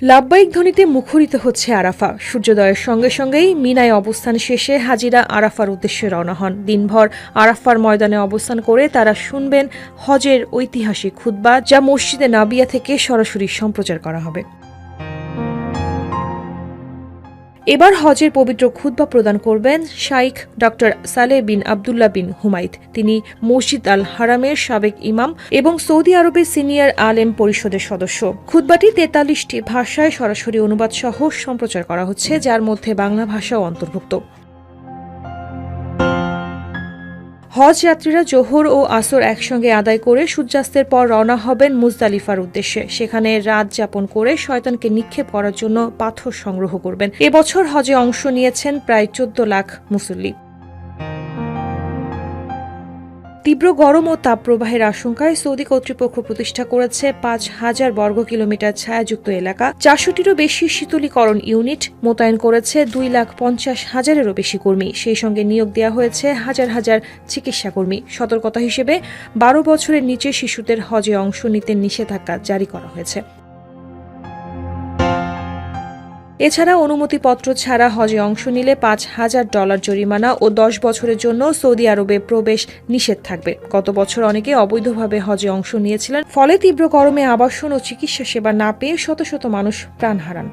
লাব্বাইক ধ্বনিতে মুখরিত হচ্ছে আরাফা। সূর্যোদয়ের সঙ্গে সঙ্গেই মিনায় অবস্থান শেষে হাজিরা আরাফার উদ্দেশ্যে রওনা হন। দিনভর আরাফার ময়দানে অবস্থান করে তারা শুনবেন হজের ঐতিহাসিক খুতবা, যা মসজিদে নাবিয়া থেকে সরাসরি সম্প্রচার করা হবে। এবার হজের পবিত্র খুতবা প্রদান করবেন শাইখ ডক্টর সালেহ বিন আবদুল্লাহ বিন হুমাইদ। তিনি মসজিদ আল হারামের সাবেক ইমাম এবং সৌদি আরবের সিনিয়র আলেম পরিষদের সদস্য। খুতবাটি ৪৩টি ভাষায় সরাসরি অনুবাদ সহ সম্প্রচার করা হচ্ছে, যার মধ্যে বাংলা ভাষাও অন্তর্ভুক্ত। হজ যাত্রীরা জোহর ও আসর একসঙ্গে আদায় করে সূর্যাস্তের পর রওনা হবেন মুজদালিফার উদ্দেশ্যে। সেখানে রাত যাপন করে শয়তানকে নিক্ষেপ করার জন্য পাথর সংগ্রহ করবেন। এবছর হজে অংশ নিয়েছেন প্রায় ১৪ লাখ মুসল্লি। তীব্র গরম ও তাপপ্রবাহের আশঙ্কায় সৌদি কর্তৃপক্ষ প্রতিষ্ঠা করেছে ৫,০০০ বর্গ কিলোমিটার ছায়াযুক্ত এলাকা, ৪০০টিরও বেশি শীতলীকরণ ইউনিট, মোতায়েন করেছে ২,৫০,০০০-এরও বেশি কর্মী। সেই সঙ্গে নিয়োগ দেওয়া হয়েছে হাজার হাজার চিকিৎসাকর্মী। সতর্কতা হিসেবে ১২ বছরের নিচে শিশুদের হজে অংশ নিতে নিষেধাজ্ঞা জারি করা হয়েছে। এছাড়া অনুমতিপত্র ছাড়া হজে অংশ নিলে $৫,০০০ জরিমানা ও ১০ বছরের জন্য সৌদি আরবে প্রবেশ নিষেধ থাকবে। গত বছর অনেকে অবৈধভাবে হজে অংশ নিয়েছিলেন, ফলে তীব্র গরমে আবাসন ও চিকিৎসা সেবা না পেয়ে শত শত মানুষ প্রাণ হারান।